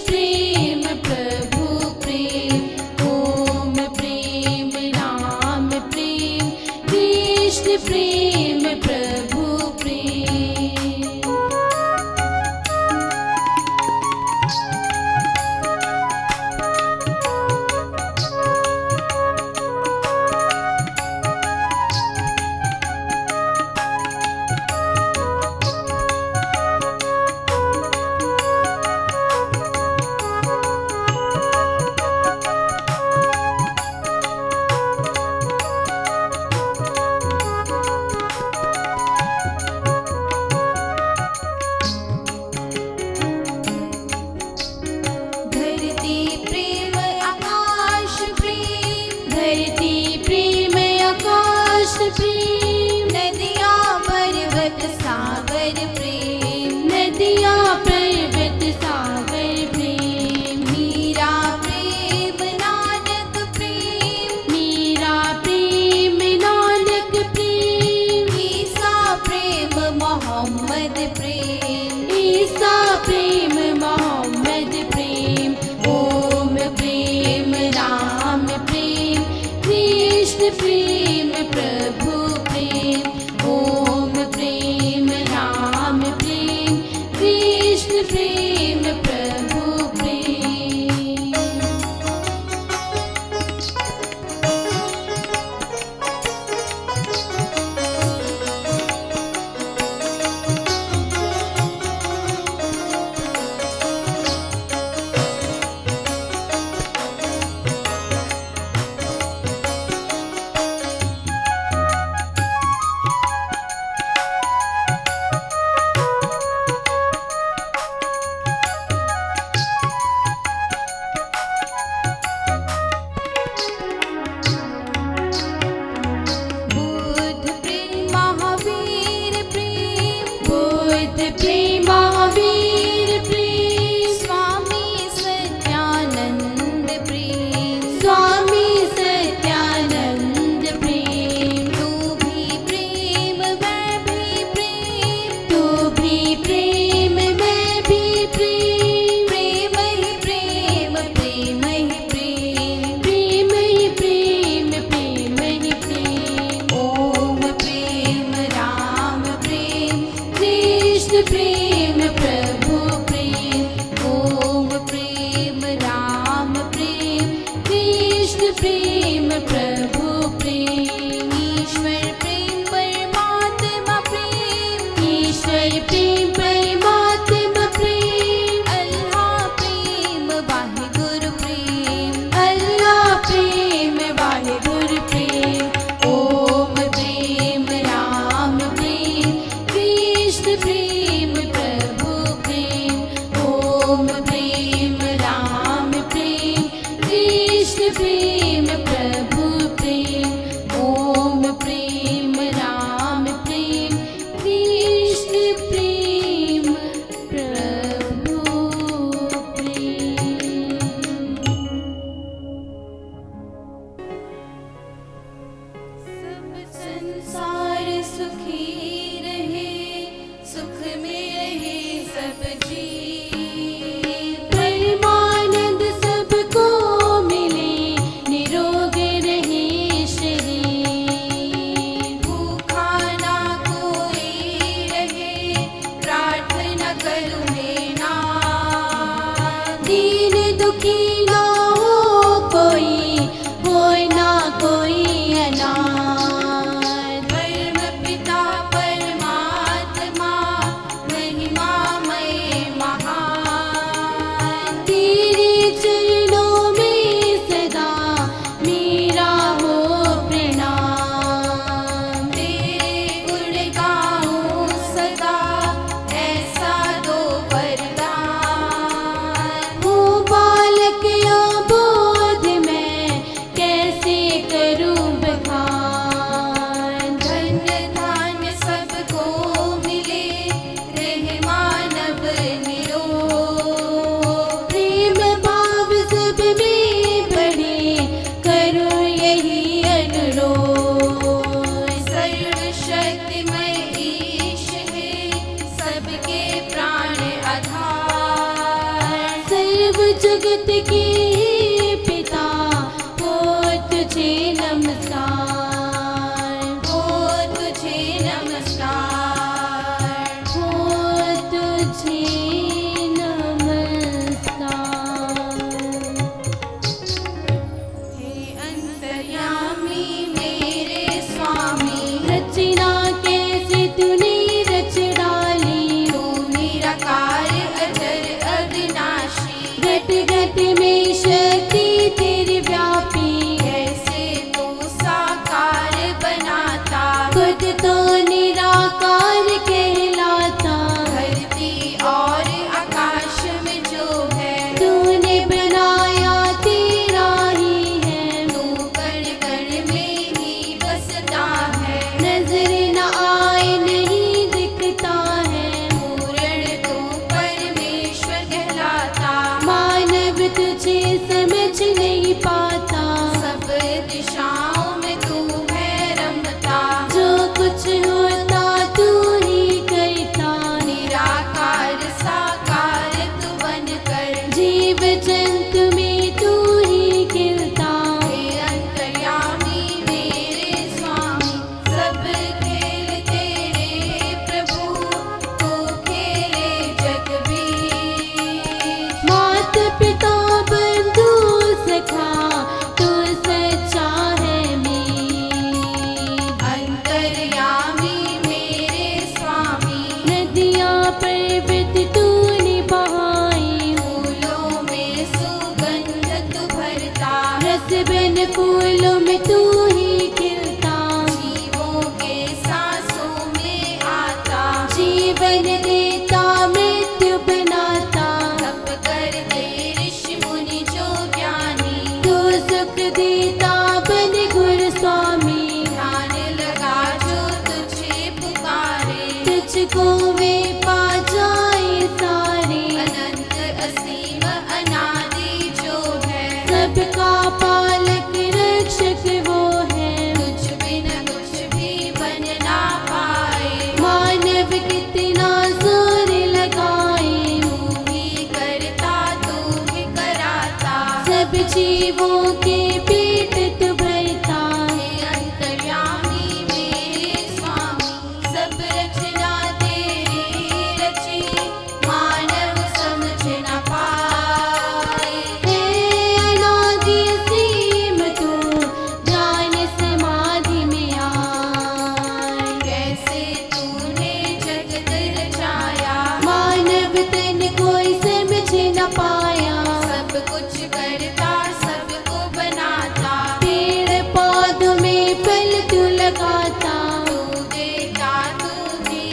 प्रेम प्रभु प्रेम, ओम प्रेम राम प्रेम, कृष्ण प्रेम प्रभु प्रेम। प्रेम नदिया पर्वत सागर प्रेम, नदिया पर्वत सागर प्रेम। मीरा प्रेम नानक प्रेम, मीरा प्रेम नानक प्रेम। ईसा प्रेम मोहम्मद प्रेम, ईसा प्रेम मोहम्मद प्रेम। ओम प्रेम राम प्रेम, कृष्ण प्रेम प्रभु प्रेम, ओम प्रेम राम प्रेम, कृष्ण प्रेम प्रभु प्रेम। प्रेम महावीर प्रेम, स्वामी सत्यानंद प्रेम, स्वामी सत्यानंद प्रेम। तू भी प्रेम मैं भी प्रेम, तू भी प्रेम मैं भी प्रेम। प्रेम ही प्रेम, प्रेम ही प्रेम, प्रेम ही प्रेम, प्रेम ही प्रेम। ओम प्रेम राम प्रेम, कृष्ण प्रेम प्रभु प्रेम, ओम प्रेम राम प्रेम, कृष्ण प्रेम प्रभु प्रेम। ईश्वर प्रेम परमात्मा प्रेम, ईश्वर प्रेम परमात्मा प्रेम। अल्लाह प्रेम वाहिगुरु प्रेम, अल्लाह प्रेम वाहिगुरु प्रेम। ओम प्रेम राम प्रेम, कृष्ण प्रेम प्रभु प्रेम, ओम प्रेम राम प्रेम, कृष्ण प्रेम प्रभु प्रेम। ओम प्रेम राम प्रेम, कृष्ण प्रेम प्रभु प्रेम। सब संसार सुखी रहे, सुख में रहे सब जीव। परमानंद सबको मिले, निरोग रहे शरीर। भूखा ना कोई रहे, प्रार्थना करूँ मैं नाथ। दीन दुखी ना हो कोई, होए ना कोई अनाथ। धर्म पिता परमात्मा, महिमामय महान। तेरे चरणों में सदा मेरा हो प्रणाम। तेरे गुण गाऊं सदा, ऐसा दो वरदान। हो बालक सर्व जगत के पिता हो तुझे नमस्कार, हो तुझे नमस्कार, हो तुझे नमस्कार। हे अंतर्यामी मेरे स्वामी, रचना कैसे तूने रच डाली, तू निराकार अजर अविनाशी, घट घट में शक्ति तेरी व्यापी, कैसे तू साकार बनाता, खुद तो निराकार कहलाता, धरती और आकाश में जो है तूने बनाया तेरा ही है, तू कण कण में ही बसता है, नजर न आए नहीं दिखता है, पूर्ण तू परमेश्वर कहलाता, मानव तुझे समझ नहीं पाता, सब दिशाओं में तू है रमता, जो कुछ होता तू ही करता, निराकार साकार तू बनकर, जीव जंतु में तू ही खिलता, हे अंतर्यामी मेरे स्वामी, सब खेल तेरे प्रभु, तू खेले जग बीच, मात पिता बंधु सखा तू सच्चा है मीत, अंतर्यामी मेरे स्वामी, नदियाँ पर्वत तूने बहाई, फूलों में सुगंध तू भरता, रस बिन फूलों में तू ही खिलता, जीवों के सांसों में आता, जीवन देता मृत्यु बनाता, तप कर दे ऋषि मुनि जो ज्ञानी, तू सुख देता बन गुरु स्वामी, ध्यान लगा जो तुझे पुकारे, तुझको वे पा जाए सारे, अनंत असीम अनादि जो है, सबका पालक रक्षक वो है, तुझ बिना कुछ भी बन ना पाए, मानव कितना जोर लगाए, तू ही करता तू ही कराता, सब जीवों के पेट तू भरता, हे अंतर्यामी मेरे स्वामी, सब रचना तेरी रची, मानव समझ न पाए, हे अनादि असीम तू ज्ञान समाधि में आए, कैसे तूने जगत रचाया, मानव तन कोई समझ न पाया, सब कुछ करता सबको बनाता, पेड़ पौधों में फल तू लगाता, तू देता तू भी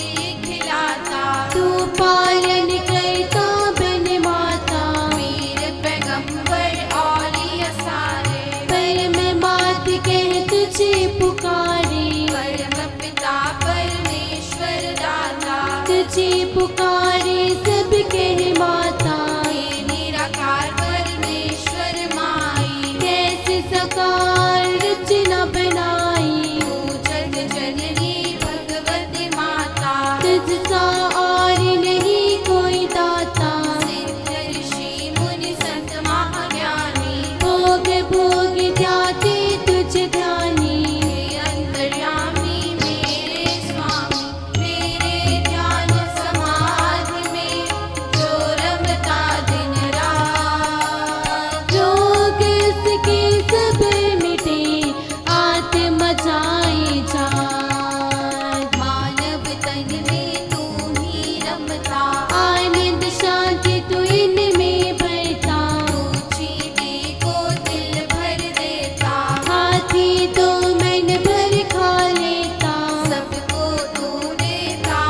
खिलाता, तू पालन करता बन माता, वीर पैगंबर औलिया सारे, परम मात कह तुझे पुकारे, परम पिता परमेश्वर दाता, तुझे पुकारे सब कह माता, हे निराकार परमेश्वर माई, कैसे साकार रचना बनाई, तू जग जननी भगवती माता, तुझसा और नहीं कोई दाता, सिद्ध ऋषि मुनि संत महाज्ञानी, भोग भोग जाते तुझ ध्यानी, हे अंतर्यामी मेरे स्वामी, तेरे ध्यान समाधि में जो रमता दिन रात, रोग इसके सब मिटे आत्मा जाए जात, मानव तन में तू ही रमता, आनंद शांति तू इनमें भरता, तू चींटी को दिल भर देता, हाथी तो मन भर खा लेता, सबको तू देता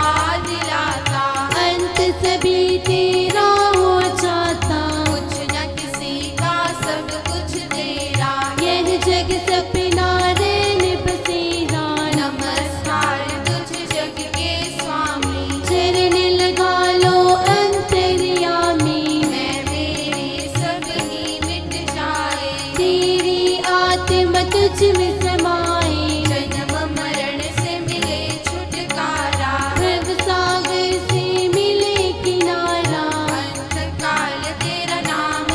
दिलाता, अंत सभी तेरा हो जाता, कुछ न किसी का सब कुछ तेरा, यह जग सपना रैन बसेरा, नमस्कार तुझ जग के स्वामी, चरण लगा लो अंतर्यामी, मैं मेरी सब ही मिट जाए, तेरी आत्मा तुझ में समाए, जन्म मरण से मिले छुटकारा, भव सागर से मिले किनारा, अंत काल तेरा नाम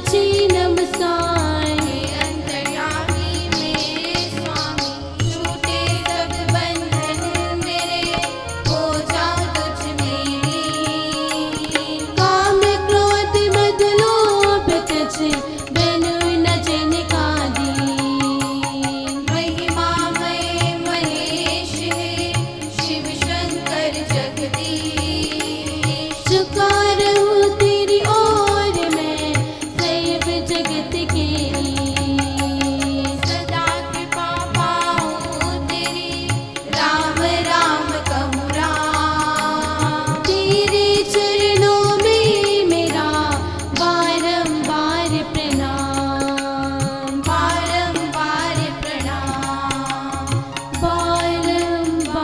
तुझे नमस्कार। हे अंतर्यामी मेरे स्वामी, छूटे सब बंधन मेरे, हो जाऊं तुझ में लीन। काम क्रोध मद लोभ तुझ बिनु न जिनका दीन। महिमामय महेश है शिव शंकर जगदीश। झुका रहूं तेरी ओर मैं दैव जगत के लीन। सदा कृपा पाऊं तेरी, राम राम कहूँ राम। तेरे चरणों में मेरा बारंबार प्रणाम, बारंबार प्रणाम, बारंबार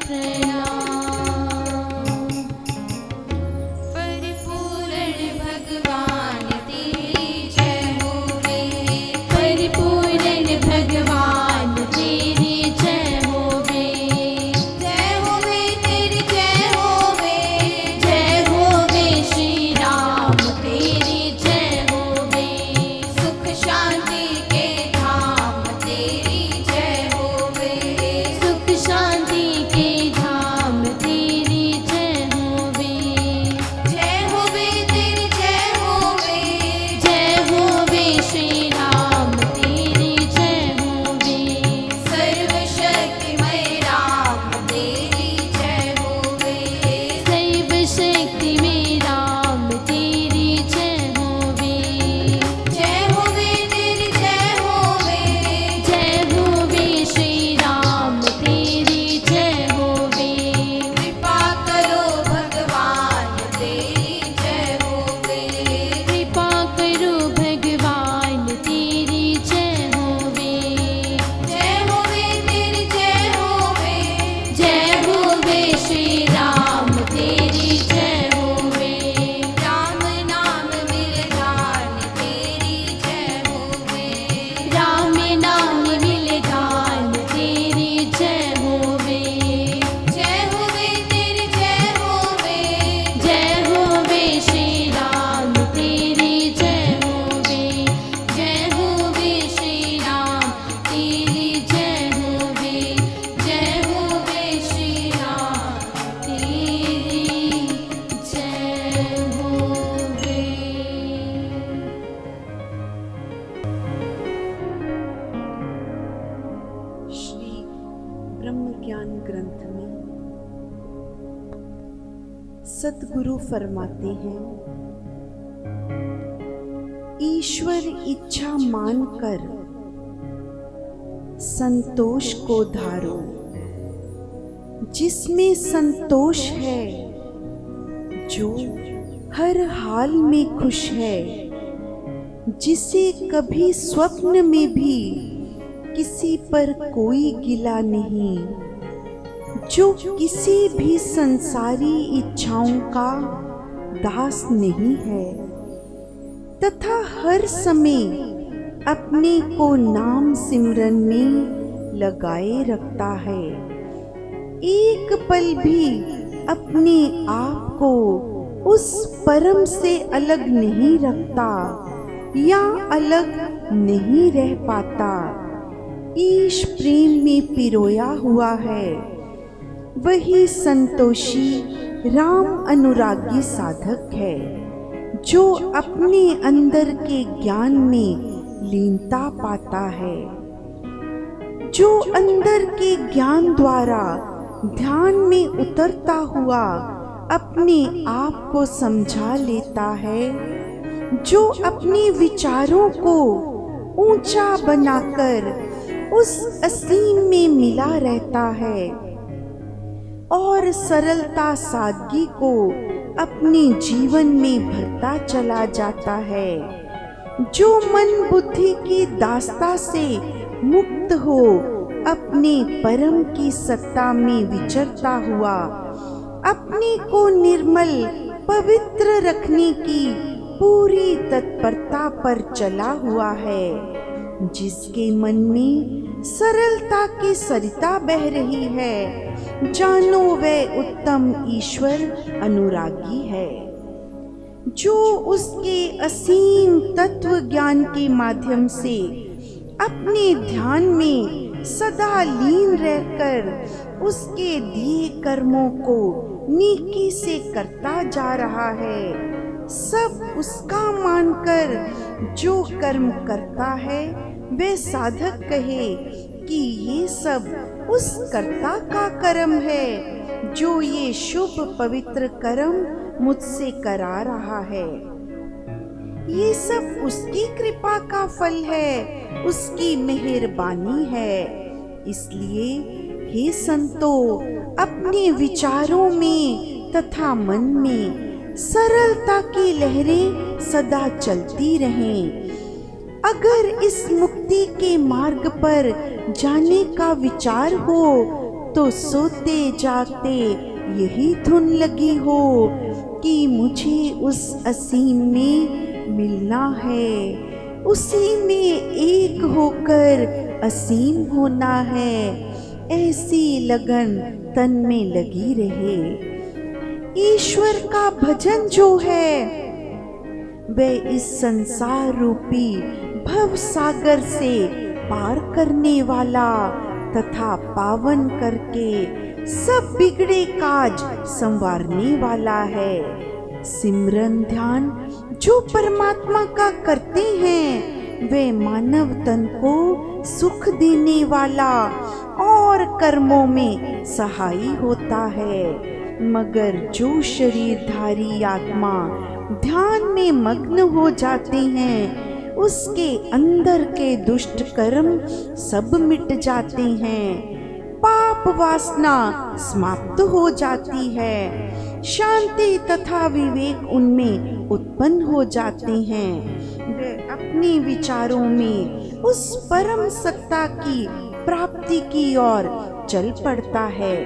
प्रणाम। परिपूर्ण भगवान तेरी जय होवे, परिपूर्ण भगवान तेरी जय होवे। जय होवे तेरी जय होवे, जय होवे श्री राम तेरी जय होवे। सुख शांति के धाम तेरी जय होवे, सुख शांति के धाम तेरी जय होवे। जय होवे तेरी जय होवे, जय होवे श्री राम तेरी जय होवे। सर्वशक्तिमय राम तेरी जय होवे, सर्वशक्तिमय राम तेरी जय होवे। जय होवे तेरी जय होवे, जय होवे श्री राम तेरी जय होवे। कृपा करो भगवान तेरी जय होवे, कृपा करो भगवान तेरी जय होवे। जय होवे तेरी जय होवे, जय होवे श्री राम तेरी जय होवे। राम नाम मिल जान तेरी जय होवे, राम नाम मिल जान तेरी जय होवे। जय होवे तेरी जय होवे, जय होवे श्री राम तेरी जय होवे। जय होवे श्री राम तेरी जय होवे, जय होवे श्री राम तेरी जय होवे। श्री ब्रह्म ज्ञान ग्रंथ में सतगुरु फरमाते हैं, ईश्वर इच्छा मानकर संतोष को धारो। जिसमें संतोष है, जो हर हाल में खुश है, जिसे कभी स्वप्न में भी किसी पर कोई गिला नहीं, जो किसी भी संसारी इच्छाओं का दास नहीं है, तथा हर समय अपने को नाम सिमरन में लगाए रखता है। एक पल भी अपने आप को उस परम से अलग नहीं रखता या अलग नहीं रह पाता। ईश प्रेम में पिरोया हुआ है, वही संतोषी राम अनुरागी साधक है, जो अपने अंदर के ज्ञान में लीनता पाता है, जो अंदर के ज्ञान द्वारा ध्यान में उतरता हुआ अपने आप को समझा लेता है, जो अपने विचारों को ऊंचा बनाकर उस असीम में मिला रहता है और सरलता सादगी को अपने जीवन में भरता चला जाता है, जो मन बुद्धि की दास्ता से मुक्त हो अपने परम की सत्ता में विचरता हुआ अपने को निर्मल पवित्र रखने की पूरी तत्परता पर चला हुआ है। जिसके मन में सरलता की सरिता बह रही है, जानो वह उत्तम ईश्वर अनुरागी है। जो उसके असीम तत्व ज्ञान के माध्यम से अपने ध्यान में सदा लीन रहकर उसके दिए कर्मों को नेकी से करता जा रहा है, सब उसका मानकर जो कर्म करता है वे साधक कहे कि ये सब उस कर्ता का कर्म है जो ये शुभ पवित्र कर्म मुझसे करा रहा है। ये सब उसकी कृपा का फल है, उसकी मेहरबानी है। इसलिए हे संतो, अपने विचारों में तथा मन में सरलता की लहरें सदा चलती रहें। अगर इस मुक्ति के मार्ग पर जाने का विचार हो तो सोते जागते यही धुन लगी हो कि मुझे उस असीम में मिलना है, उसी में एक होकर असीम होना है। ऐसी लगन तन में लगी रहे। ईश्वर का भजन जो है वह इस संसार रूपी भव सागर से पार करने वाला तथा पावन करके सब बिगड़े काज संवारने वाला है। सिमरन ध्यान जो परमात्मा का करते हैं वे मानव तन को सुख देने वाला और कर्मों में सहायी होता है। मगर जो शरीरधारी आत्मा ध्यान में मग्न हो जाते हैं उसके अंदर के दुष्ट कर्म सब मिट जाते हैं, पाप वासना समाप्त हो जाती है, शांति तथा विवेक उनमें उत्पन्न हो जाते हैं। वे अपने विचारों में उस परम सत्ता की प्राप्ति की ओर चल पड़ता है।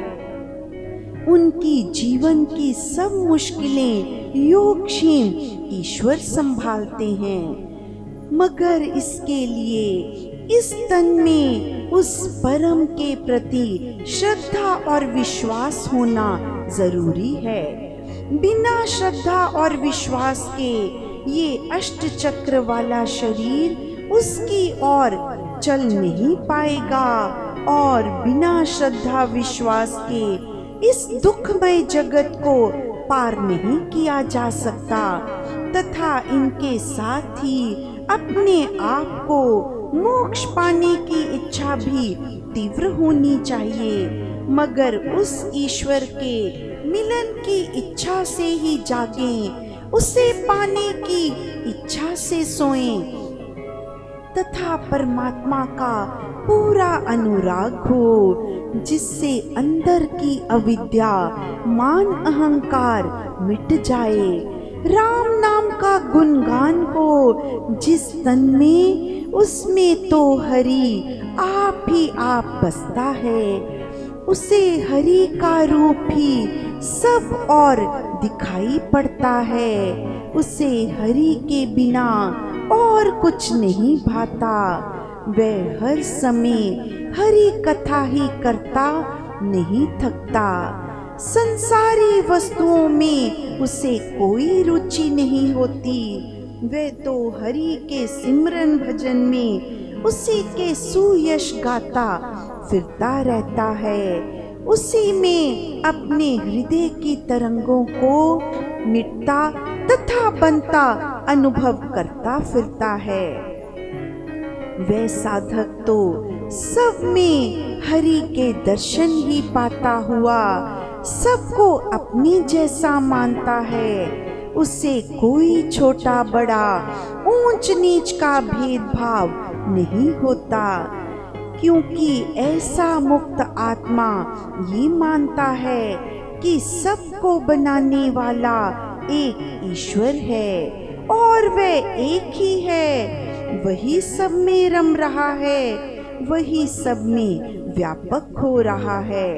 उनकी जीवन की सब मुश्किलें योगक्षेम ईश्वर संभालते हैं। मगर इसके लिए इस तन में उस परम के प्रति श्रद्धा और विश्वास होना जरूरी है। बिना श्रद्धा और विश्वास के ये अष्ट चक्र वाला शरीर उसकी ओर चल नहीं पाएगा और बिना श्रद्धा विश्वास के इस दुखमय जगत को पार नहीं किया जा सकता तथा इनके साथ ही अपने आप को मोक्ष पाने की इच्छा भी तीव्र होनी चाहिए। मगर उस ईश्वर के मिलन की इच्छा से ही जागें, उसे पाने की इच्छा से सोएं तथा परमात्मा का पूरा अनुराग हो, जिससे अंदर की अविद्या मान अहंकार मिट जाए। राम नाम का गुणगान हो जिस तन में, उसमें तो हरि आप ही आप बसता है। उसे हरि का रूप ही सब और दिखाई पड़ता है। उसे हरि के बिना और कुछ नहीं भाता। वह हर समय हरि कथा ही करता नहीं थकता। संसारी वस्तुओं में उसे कोई रुचि नहीं होती। वह तो हरि के सिमरन भजन में उसी के सुयश गाता फिरता रहता है। उसी में अपने हृदय की तरंगों को मिटता तथा बनता अनुभव करता फिरता है। वह साधक तो सब में हरि के दर्शन ही पाता हुआ सबको अपने जैसा मानता है। उसे कोई छोटा बड़ा ऊंच नीच का भेदभाव नहीं होता, क्योंकि ऐसा मुक्त आत्मा ये मानता है कि सबको बनाने वाला एक ईश्वर है और वह एक ही है। वही सब में रम रहा है, वही सब में व्यापक हो रहा है।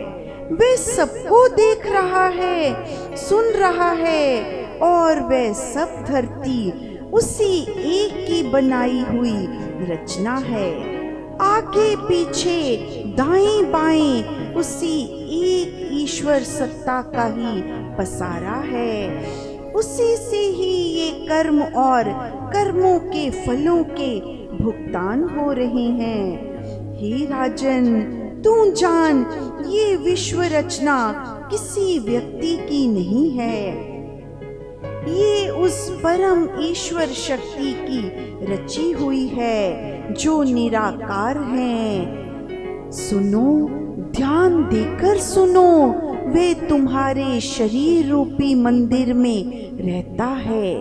वह सबको देख रहा है, सुन रहा है और वह सब धरती उसी एक की बनाई हुई रचना है। आगे पीछे दाएं बाएं उसी एक ईश्वर सत्ता का ही पसारा है। उसी से ही ये कर्म और कर्मों के फलों के भुगतान हो रहे हैं। हे राजन, तू जान, ये विश्व रचना किसी व्यक्ति की नहीं है, ये उस परम ईश्वर शक्ति की रची हुई है जो निराकार है। सुनो, ध्यान देकर सुनो, वे तुम्हारे शरीर रूपी मंदिर में रहता है।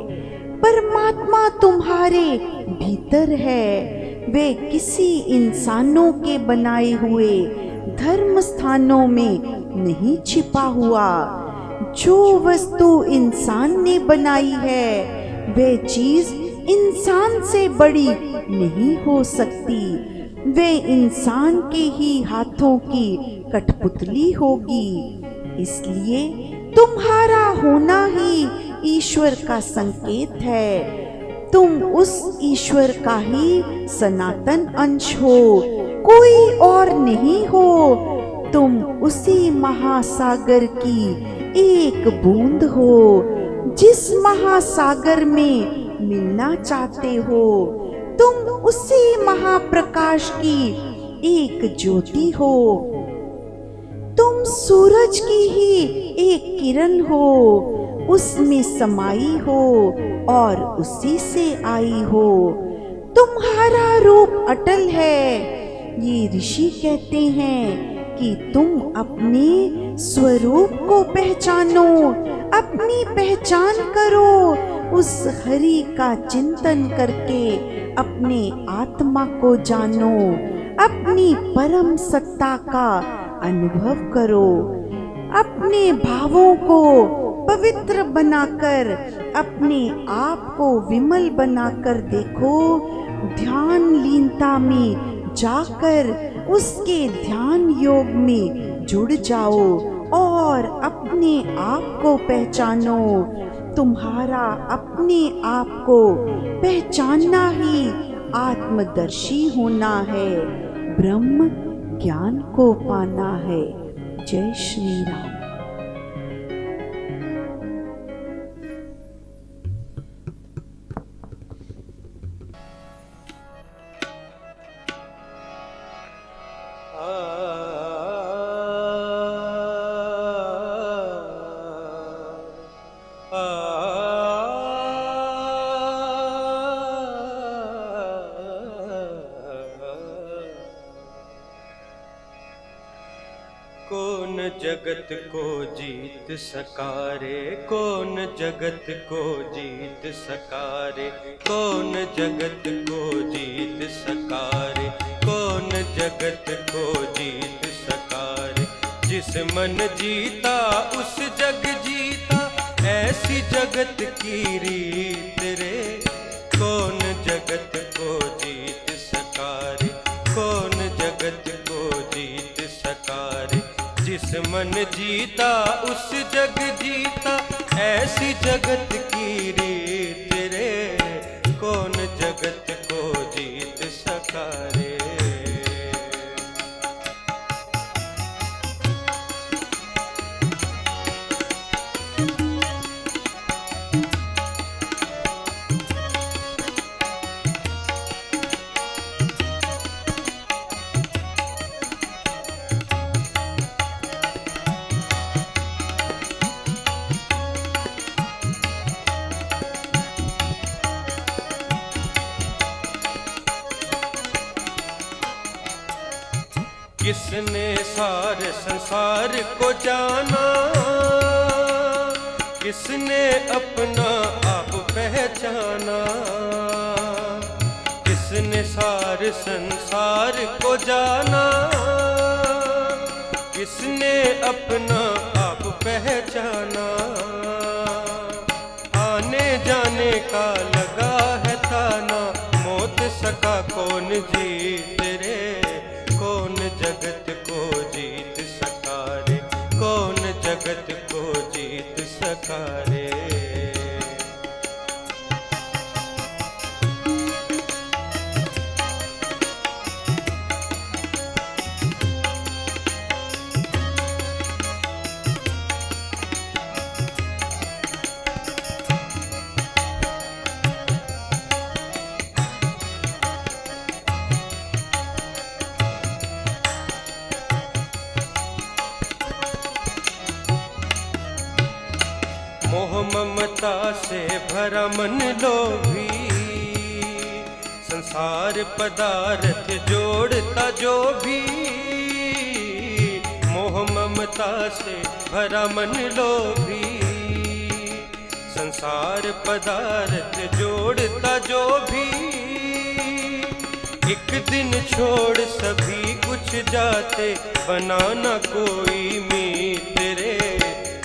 परमात्मा तुम्हारे भीतर है। वे किसी इंसानों के बनाए हुए धर्म स्थानों में नहीं छिपा हुआ। जो वस्तु इंसान ने बनाई है, वे चीज इंसान से बड़ी नहीं हो सकती। वे इंसान के ही हाथों की कठपुतली होगी। इसलिए तुम्हारा होना ही ईश्वर का संकेत है। तुम उस ईश्वर का ही सनातन अंश हो, कोई और नहीं हो। तुम उसी महासागर की एक बूंद हो, जिस महासागर में मिलना चाहते हो। तुम उसी महाप्रकाश की एक ज्योति हो। तुम सूरज की ही एक किरण हो, उसमें समाई हो और उसी से आई हो। तुम्हारा रूप अटल है। ये ऋषि कहते हैं कि तुम अपने स्वरूप को पहचानो, अपनी पहचान करो। उस हरि का चिंतन करके अपने आत्मा को जानो, अपनी परम सत्ता का अनुभव करो। अपने भावों को पवित्र बनाकर अपने आप को विमल बनाकर देखो। ध्यान लीनता में जाकर उसके ध्यान योग में जुड़ जाओ और अपने आप को पहचानो। तुम्हारा अपने आप को पहचानना ही आत्मदर्शी होना है, ब्रह्म ज्ञान को पाना है। जय श्री राम। कौन जगत को जीत सका रे, कौन जगत को जीत सका रे, कौन जगत को जीत सका रे, कौन जगत को जीत सका रे। जिस मन जीता उस जग जीता, ऐसी जगत की रीत रे। कौन जगत को जीत सका रे, कौन जगत को जीत सका रे। जिस मन जीता उस जग जीता, ऐसी जगत की रीत रे। कौन जगत को जीत सका रे। किसने सारे संसार को जाना, किसने अपना आप पहचाना। किसने सारे संसार को जाना, किसने अपना आप पहचाना। आने जाने का लगा है थाना, मौत सका कौन जीत रे। कौन जगत को जीत सका रे, कौन जगत को जीत सका रे। भरा मन लोभी, संसार पदार्थ जोड़ता जो भी, मोह ममता से भरा मन लोभी, संसार पदार्थ जोड़ता जो भी, एक दिन छोड़ सभी कुछ जाते, बनाना कोई मीत रे।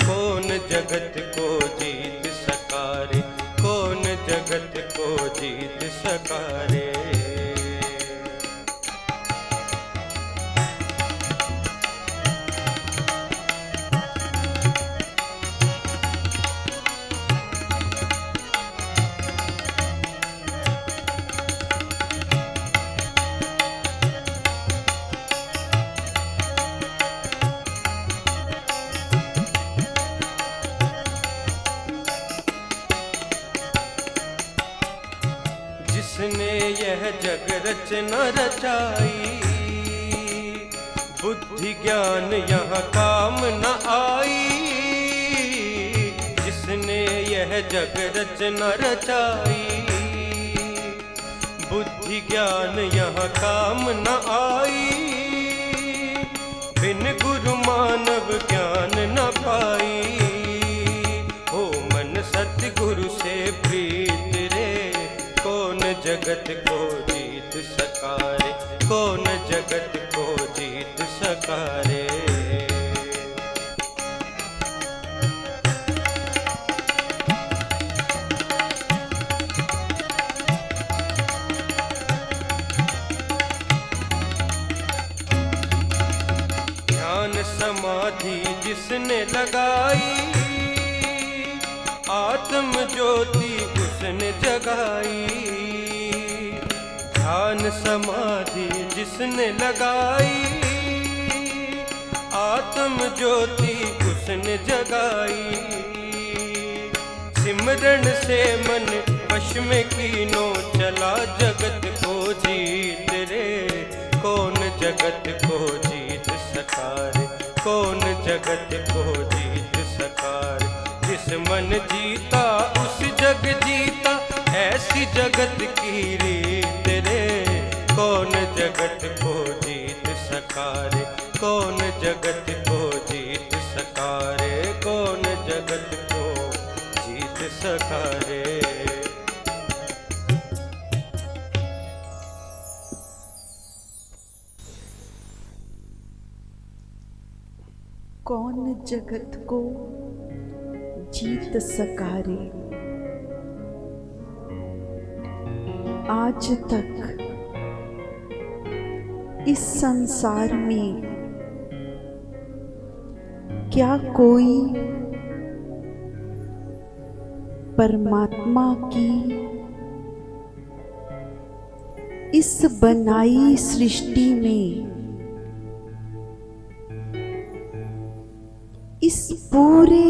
कौन जगत को जीत सका रे, कौन जगत को जीत सका रे। जिसने यह जग रचना रचाई, बुद्धि ज्ञान यहाँ काम न आई। जिसने यह जग रचना रचाई, बुद्धि ज्ञान यहाँ काम न आई। बिन गुरु मानव ज्ञान न पाई, हो मन सतगुरु से प्रीत रे। कौन जगत को जीत सका रे, कौन जगत को जीत सका रे। ध्यान समाधि जिसने लगाई, आत्म ज्योति उसने जगाई। ध्यान समाधि जिसने लगाई, आत्म ज्योति उसने जगाई। सिमरन से मन वश में कीनो, चला जगत को जीत रे। कौन जगत को जीत सका रे, कौन जगत को जीत सका रे। जिस मन जीता उस जग जीता, ऐसी जगत की रीत रे। कौन जगत को जीत सका रे, कौन जगत को जीत सका रे, कौन जगत को जीत सका रे। कौन जगत को जीत सका रे। आज तक इस संसार में क्या कोई परमात्मा की इस बनाई सृष्टि में, इस पूरे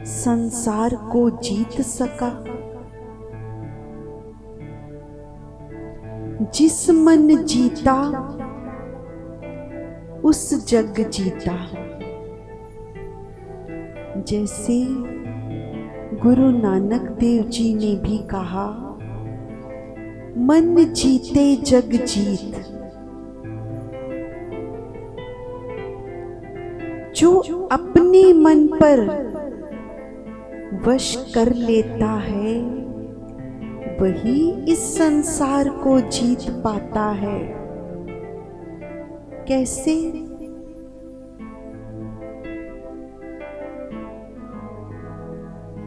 संसार को जीत सका? जिस मन जीता उस जग जीता। जैसे गुरु नानक देव जी ने भी कहा, मन जीते जग जीत। जो अपने मन पर वश कर लेता है, वही इस संसार को जीत पाता है। कैसे?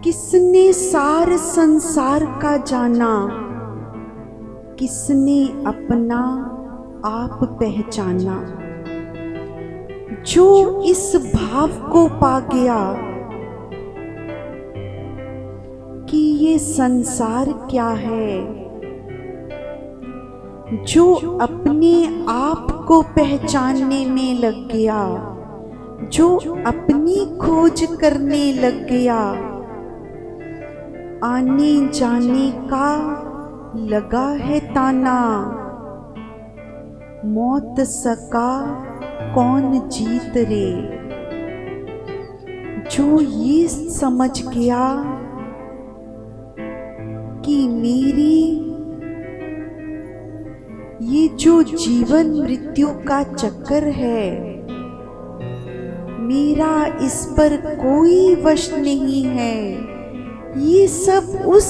किसने सार संसार का जाना, किसने अपना आप पहचाना। जो इस भाव को पा गया कि ये संसार क्या है, जो अपने आप को पहचानने में लग गया, जो अपनी खोज करने लग गया, आने जाने का लगा है ताना। मौत सका कौन जीत रे। जो ये समझ गया कि मेरी ये जो जीवन मृत्यु का चक्कर है, मेरा इस पर कोई वश नहीं है। ये सब उस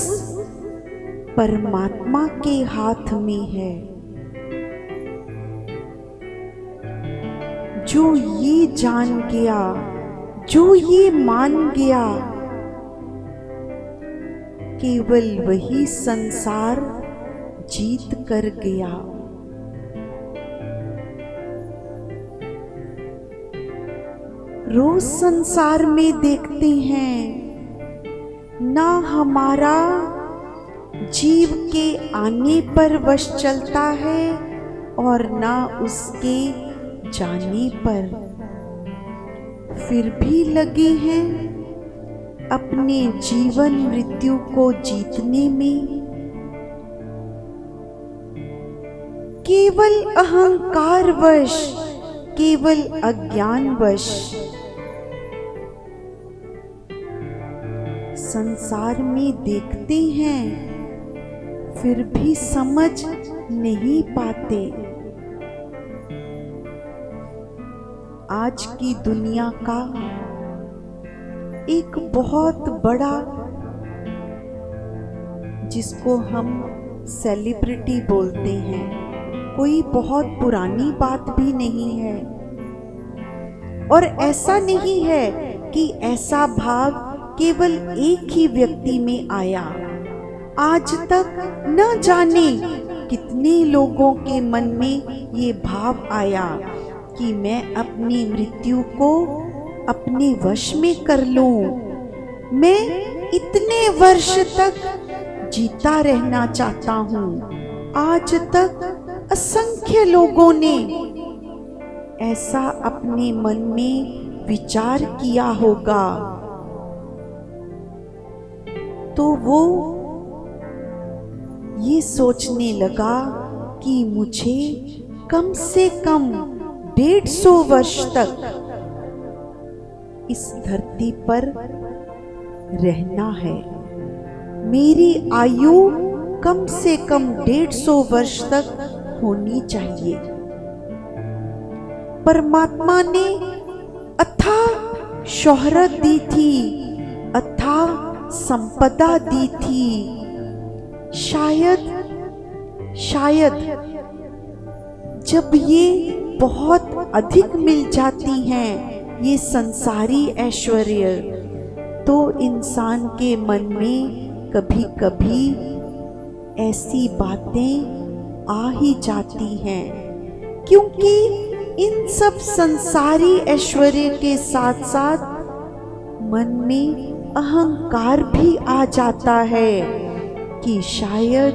परमात्मा के हाथ में है, जो ये जान गया, जो ये मान गया, केवल वही संसार जीत कर गया। रोज संसार में देखते हैं, ना हमारा जीव के आने पर वश चलता है और ना उसके जाने पर, फिर भी लगे हैं अपने जीवन मृत्यु को जीतने में। केवल अहंकारवश, केवल अज्ञानवश संसार में देखते हैं, फिर भी समझ नहीं पाते। आज की दुनिया का एक बहुत बड़ा, जिसको हम सेलिब्रिटी बोलते हैं, कोई बहुत पुरानी बात भी नहीं है। और ऐसा नहीं है कि ऐसा भाव केवल एक ही व्यक्ति में आया। आज तक न जाने कितने लोगों के मन में ये भाव आया कि मैं अपनी मृत्यु को अपने वश में कर लूं। मैं इतने वर्ष तक जीता रहना चाहता हूं। आज तक असंख्य लोगों ने ऐसा अपने मन में विचार किया होगा, तो वो ये सोचने लगा कि मुझे कम से कम 150 वर्ष तक इस धरती पर रहना है। मेरी आयु कम से कम 150 वर्ष तक होनी चाहिए। परमात्मा ने अथाह शोहरत दी थी, अथाह संपदा दी थी। शायद जब ये बहुत अधिक मिल जाती हैं, ये संसारी ऐश्वर्य, तो इंसान के मन में कभी कभी ऐसी बातें आ ही जाती हैं, क्योंकि इन सब संसारी ऐश्वर्य के साथ साथ मन में अहंकार भी आ जाता है कि शायद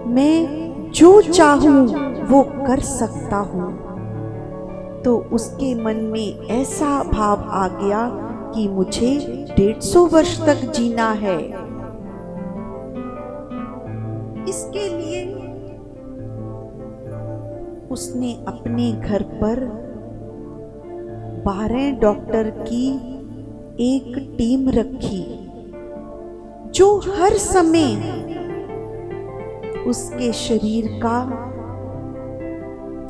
मैं जो चाहूं वो कर सकता हूं। तो उसके मन में ऐसा भाव आ गया कि मुझे 150 वर्ष तक जीना है। इसके लिए उसने अपने घर पर 12 डॉक्टर की एक टीम रखी, जो हर समय उसके शरीर का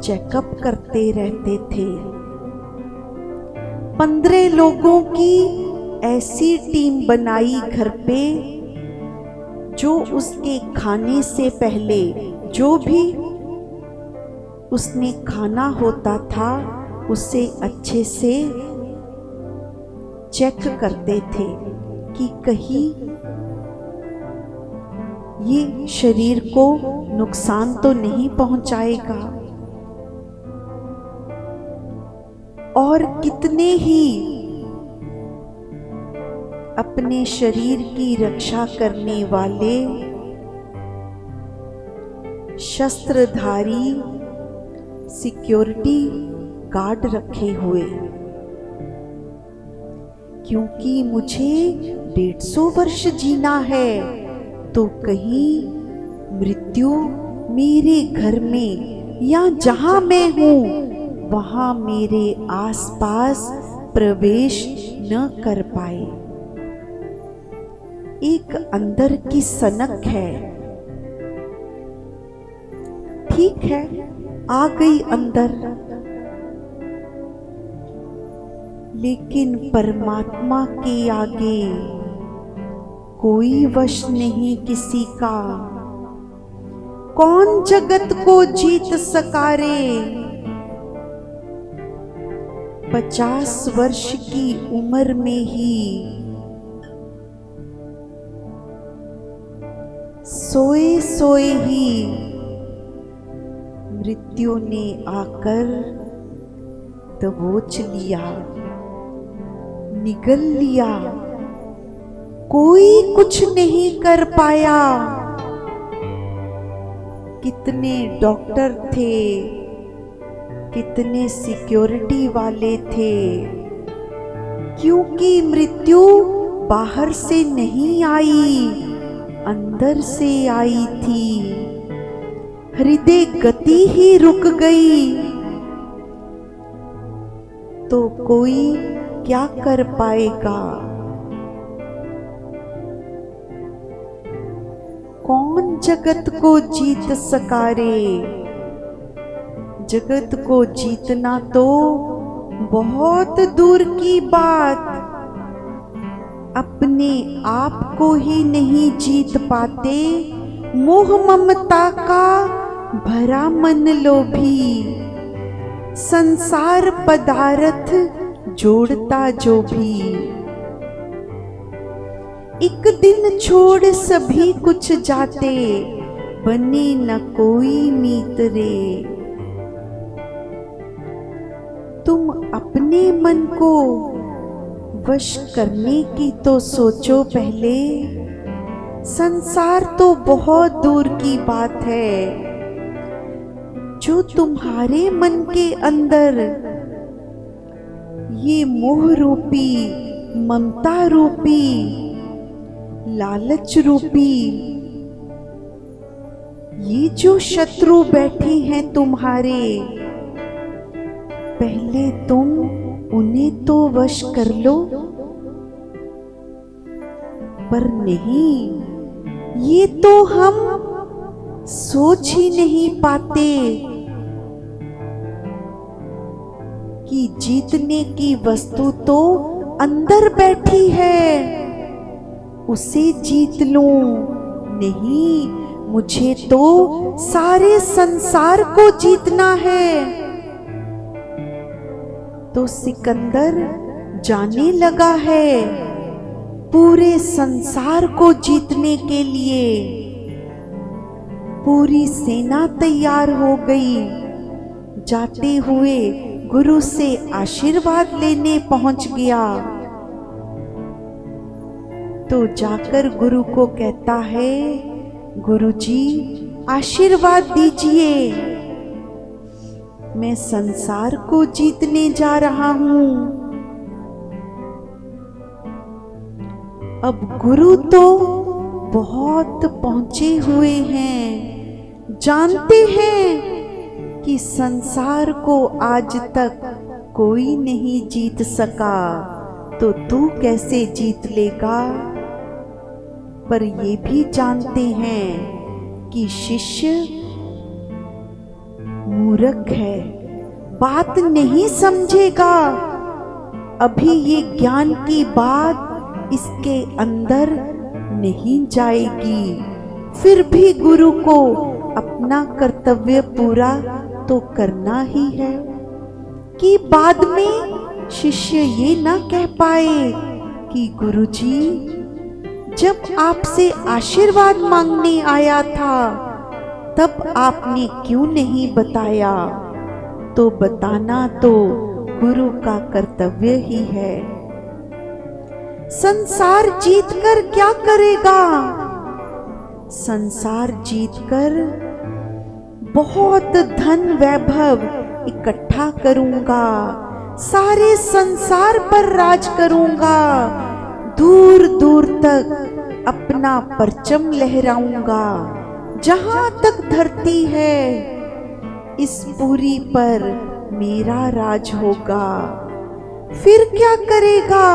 चेकअप करते रहते थे। 15 लोगों की ऐसी टीम बनाई घर पे, जो उसके खाने से पहले जो भी उसने खाना होता था उसे अच्छे से चेक करते थे कि कहीं ये शरीर को नुकसान तो नहीं पहुंचाएगा। और कितने ही अपने शरीर की रक्षा करने वाले शस्त्रधारी सिक्योरिटी गार्ड रखे हुए, क्योंकि मुझे 150 वर्ष जीना है, तो कहीं मृत्यु मेरे घर में या जहां मैं हूं वहां मेरे आसपास प्रवेश न कर पाए। एक अंदर की सनक है। ठीक है, आ गई अंदर, लेकिन परमात्मा के आगे कोई वश नहीं किसी का। कौन जगत को जीत सका रे? 50 वर्ष की उम्र में ही सोए सोए ही मृत्यु ने आकर दबोच लिया, निगल लिया। कोई कुछ नहीं कर पाया। कितने डॉक्टर थे, कितने सिक्योरिटी वाले थे, क्योंकि मृत्यु बाहर से नहीं आई, अंदर से आई थी। हृदय गति ही रुक गई, तो कोई क्या कर पाएगा? कौन जगत को जीत सका रे? जगत को जीतना तो बहुत दूर की बात, अपने आप को ही नहीं जीत पाते। मोह ममता का भरा मन लोभी, संसार पदार्थ जोड़ता जो भी। एक दिन छोड़ सभी कुछ जाते, बने न कोई मीत रे। तुम अपने मन को वश करने की तो सोचो पहले। संसार तो बहुत दूर की बात है। जो तुम्हारे मन के अंदर ये मोह रूपी, ममता रूपी, लालच रूपी ये जो शत्रु बैठे हैं तुम्हारे, पहले तुम उन्हें तो वश कर लो। पर नहीं, ये तो हम सोच ही नहीं पाते कि जीतने की वस्तु तो अंदर बैठी है, उसे जीत लूं। नहीं, मुझे तो सारे संसार को जीतना है। तो सिकंदर जाने लगा है पूरे संसार को जीतने के लिए। पूरी सेना तैयार हो गई। जाते हुए गुरु से आशीर्वाद लेने पहुंच गया। तो जाकर गुरु को कहता है, गुरुजी आशीर्वाद दीजिए, मैं संसार को जीतने जा रहा हूं। अब गुरु तो बहुत पहुंचे हुए हैं, जानते हैं कि संसार को आज तक कोई नहीं जीत सका, तो तू कैसे जीत लेगा। पर ये भी जानते हैं कि शिष्य मूर्ख है, बात नहीं समझेगा। अभी ये ज्ञान की बात इसके अंदर नहीं जाएगी। फिर भी गुरु को अपना कर्तव्य पूरा तो करना ही है, कि बाद में शिष्य ये ना कह पाए कि गुरुजी, जब आपसे आशीर्वाद मांगने आया था तब आपने क्यों नहीं बताया। तो बताना तो गुरु का कर्तव्य ही है। संसार जीतकर क्या करेगा? संसार जीतकर बहुत धन वैभव इकट्ठा करूंगा, सारे संसार पर राज करूंगा, दूर दूर तक अपना परचम लहराऊंगा। जहां तक धरती है इस पूरी पर मेरा राज होगा। फिर क्या करेगा?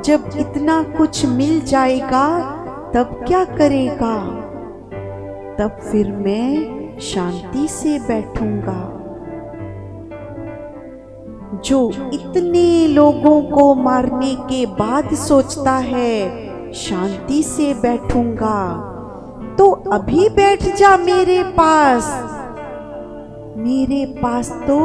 जब इतना कुछ मिल जाएगा तब क्या करेगा? तब फिर मैं शांति से बैठूंगा। जो इतने लोगों को मारने के बाद सोचता है शांति से बैठूंगा, तो अभी बैठ जा मेरे पास। मेरे पास तो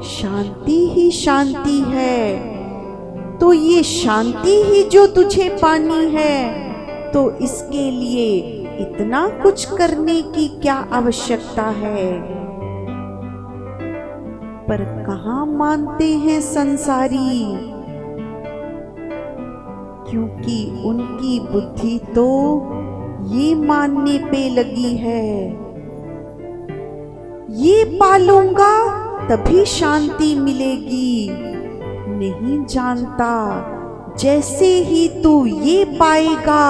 शांति ही शांति है। तो ये शांति ही जो तुझे पानी है, तो इसके लिए इतना कुछ करने की क्या आवश्यकता है? पर कहाँ मानते हैं संसारी, क्योंकि उनकी बुद्धि तो ये मानने पे लगी है, ये पालूंगा तभी शांति मिलेगी। नहीं जानता जैसे ही तू ये पाएगा,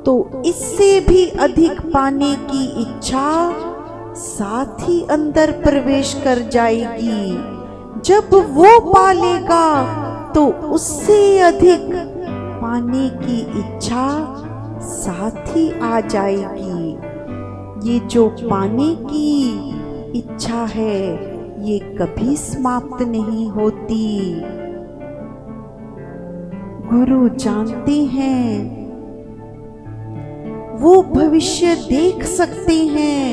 तो इससे भी अधिक पाने की इच्छा साथ ही अंदर प्रवेश कर जाएगी। जब वो पालेगा तो उससे अधिक पाने की इच्छा साथ ही आ जाएगी। ये जो पाने की इच्छा है, ये कभी समाप्त नहीं होती। गुरु जानते हैं, वो भविष्य देख सकते हैं,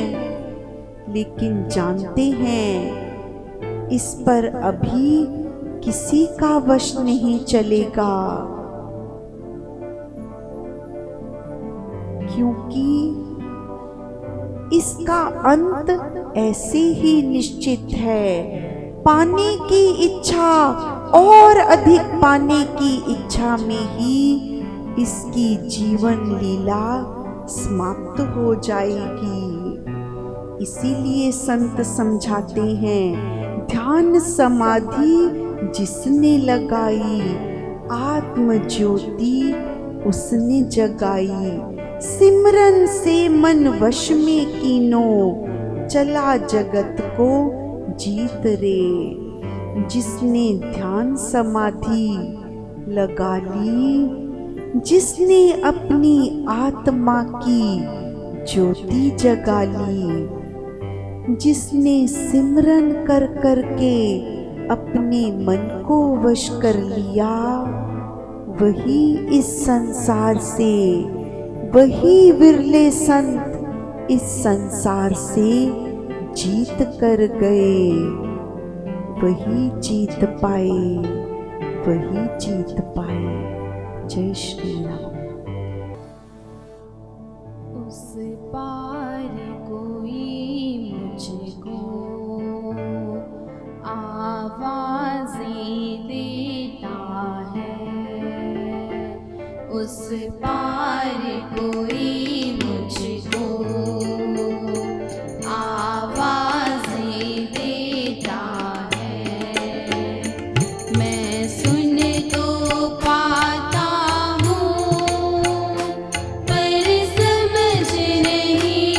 लेकिन जानते हैं इस पर अभी किसी का वश नहीं चलेगा, क्योंकि इसका अंत ऐसे ही निश्चित है। पाने की इच्छा और अधिक पाने की इच्छा में ही इसकी जीवन लीला समाप्त हो जाएगी। इसीलिए संत समझाते हैं, ध्यान समाधि जिसने लगाई, आत्म ज्योति उसने जगाई। सिमरन से मन वश में कीनो, चला जगत को जीत रे। जिसने ध्यान समाधि लगा ली, जिसने अपनी आत्मा की ज्योति जगा ली, जिसने सिमरन कर कर के अपने मन को वश कर लिया, वही इस संसार से, वही विरले संत इस संसार से जीत कर गए। वही जीत पाए, वही जीत पाए। जय श्री राम। उस पार कोई मुझको आवाज़ें देता है, उस पार कोई मुझको आवाज़ें देता है। मैं सुन तो पाता हूँ, पर समझ नहीं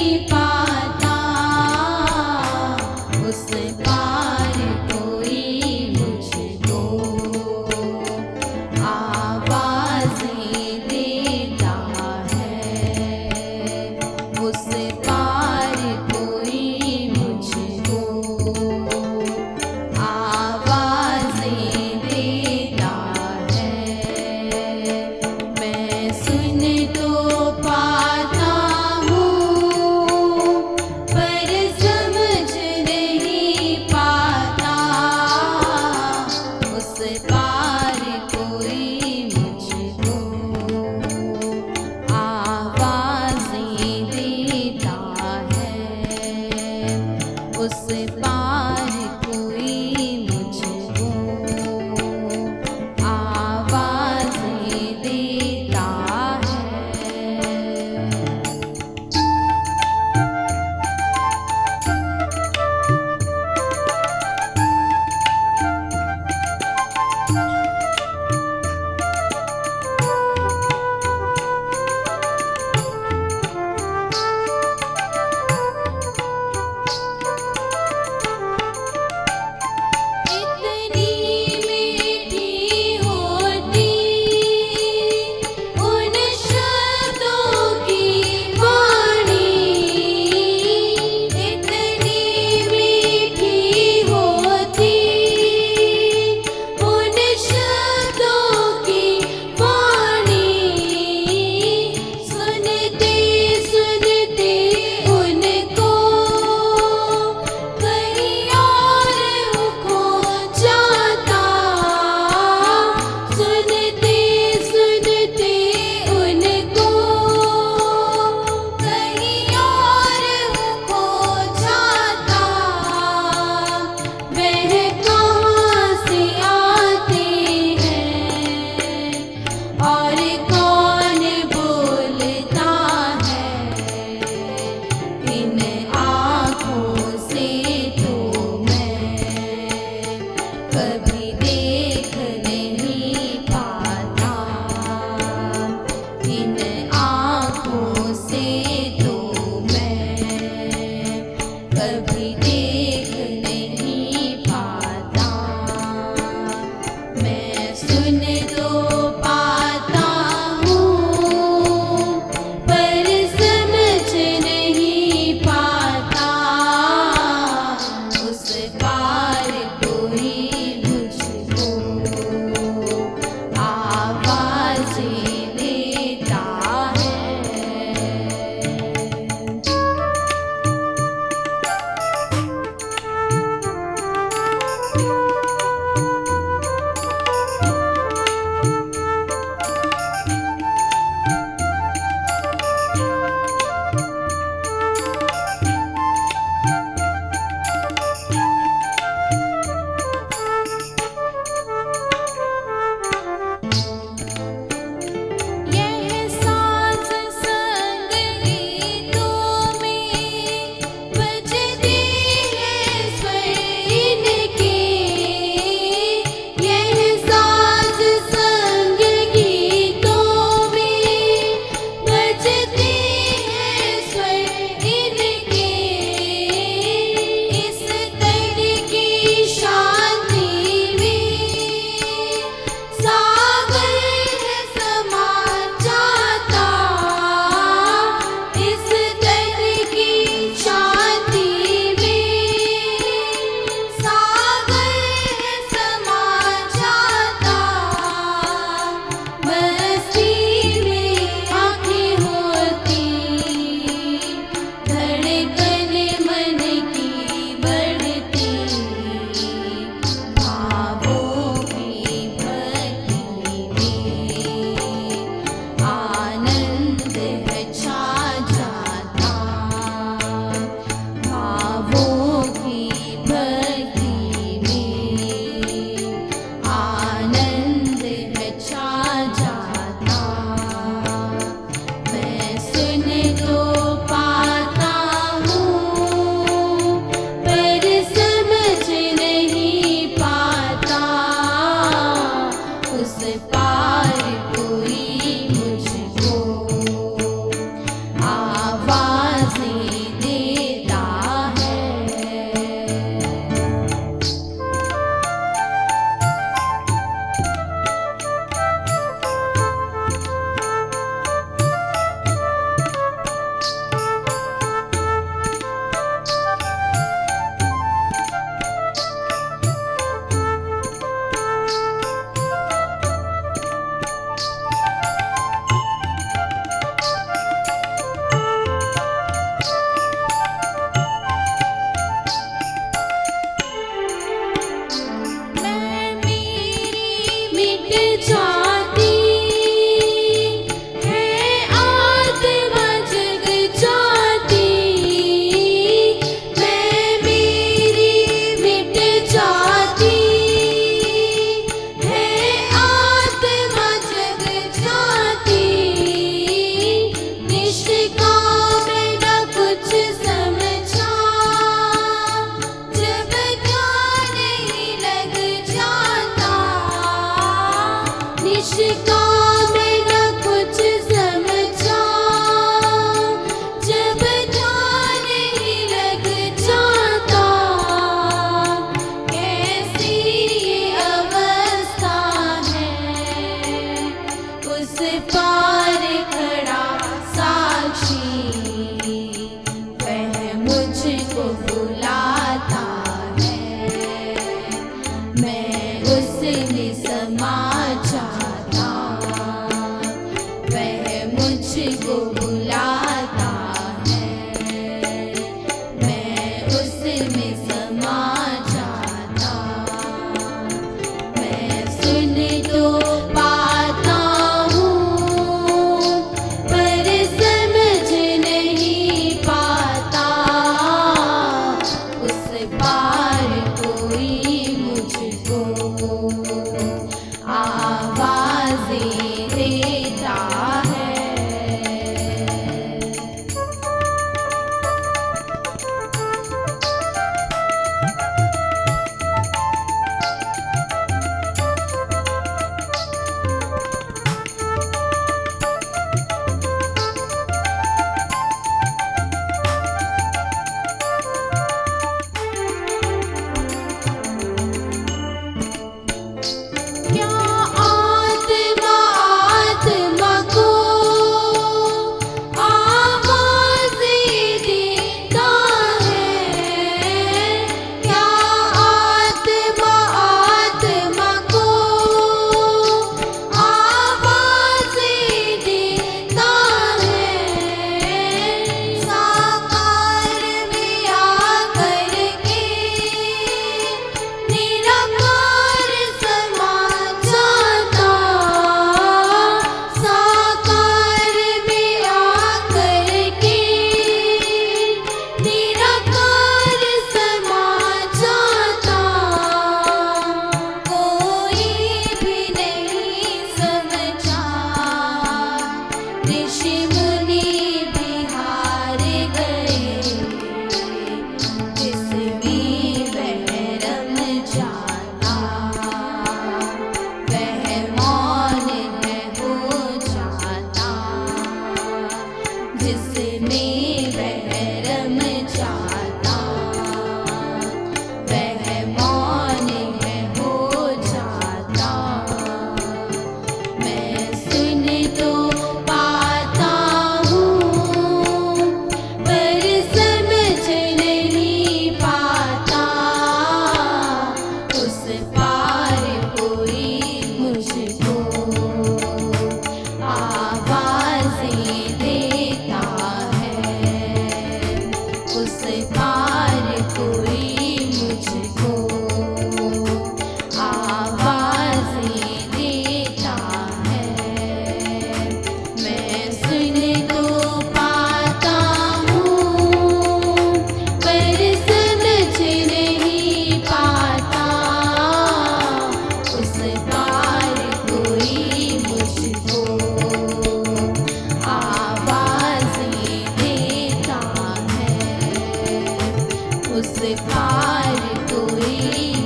उस पार कोई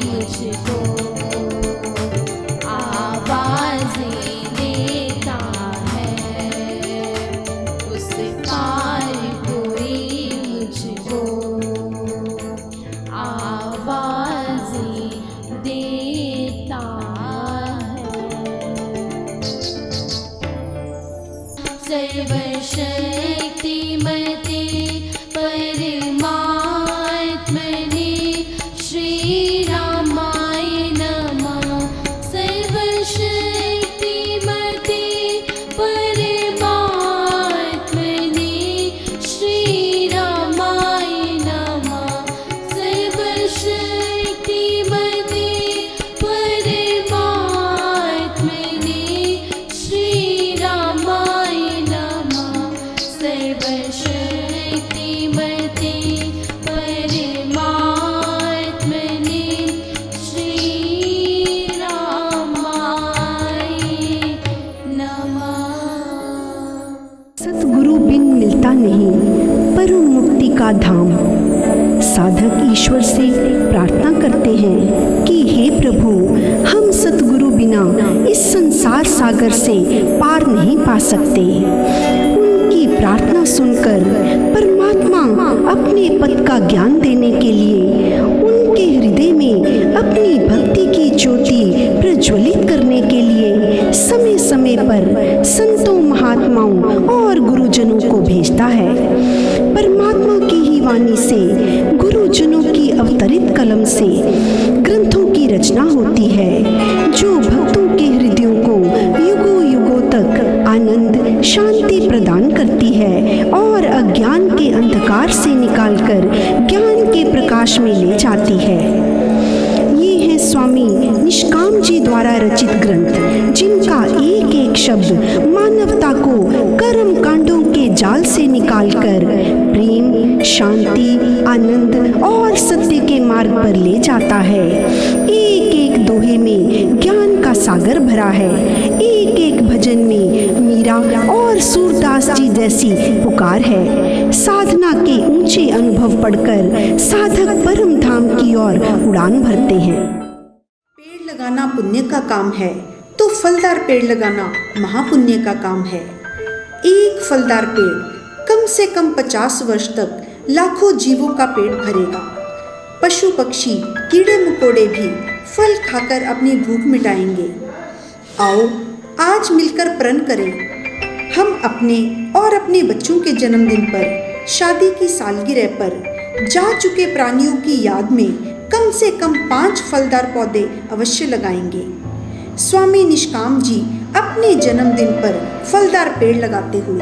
मुझको आवाज़ें देता है, उस पार कोई मुझको आवाज़ें देता है। सर्वशक्तिमते परमात्मने श्री रामाय नमः। सर्वशक्तिमते परमात्मने श्री रामाय नमः। सर्वशक्तिमते परमात्मने श्री रामाय नमः। सर्वशक्तिमते परमात्मने श्री रामाय नमः। सतगुरु बिन मिलता नहीं परम मुक्ति का धाम। साधक ईश्वर से प्रार्थना करते हैं कि हे प्रभु, हम सतगुरु बिना इस संसार सागर से पार नहीं पा सकते। उनकी प्रार्थना सुनकर परमात्मा अपने पद का ज्ञान देने के लिए उनके हृदय में अपनी भक्ति की ज्योति प्रज्वलित करने के लिए समय समय पर संतों, महात्माओं और गुरुजनों को भेजता है। परमात्मा की ही वाणी से, गुरुजनों की अवतरित कलम से ग्रंथों की रचना होती है, जो भक्तों के हृदयों को युगों युगों तक आनंद, शांति प्रदान करती है और अज्ञान के अंधकार से निकालकर ज्ञान के प्रकाश में ले जाती है। ये है स्वामी निष्काम जी द्वारा रचित ग्रंथ, जिनका एक एक शब्द मानवता को कर्म कांडों के जाल से निकालकर प्रेम, शांति, आनंद और सत्य के मार्ग पर ले जाता है। एक एक दोहे में ज्ञान का सागर भरा है। एक एक भजन में मीरा और सूरदास जी जैसी पुकार है। साधना के ऊंचे अनुभव पढ़कर साधक परम धाम की ओर उड़ान भरते हैं। पेड़ लगाना पुण्य का काम है तो फलदार पेड़ लगाना महापुण्य का काम है। एक फलदार पेड़ कम से कम 50 वर्ष तक लाखों जीवों का पेट भरेगा। पशु पक्षी, कीड़े मकोड़े भी फल खाकर अपनी भूख मिटाएंगे। आओ आज मिलकर प्रण करें, हम अपने और अपने बच्चों के जन्मदिन पर, शादी की सालगिरह पर जा चुके प्राणियों की याद में कम से कम 5 फलदार पौधे अवश्य लगाएंगे। स्वामी निष्काम जी अपने जन्मदिन पर फलदार पेड़ लगाते हुए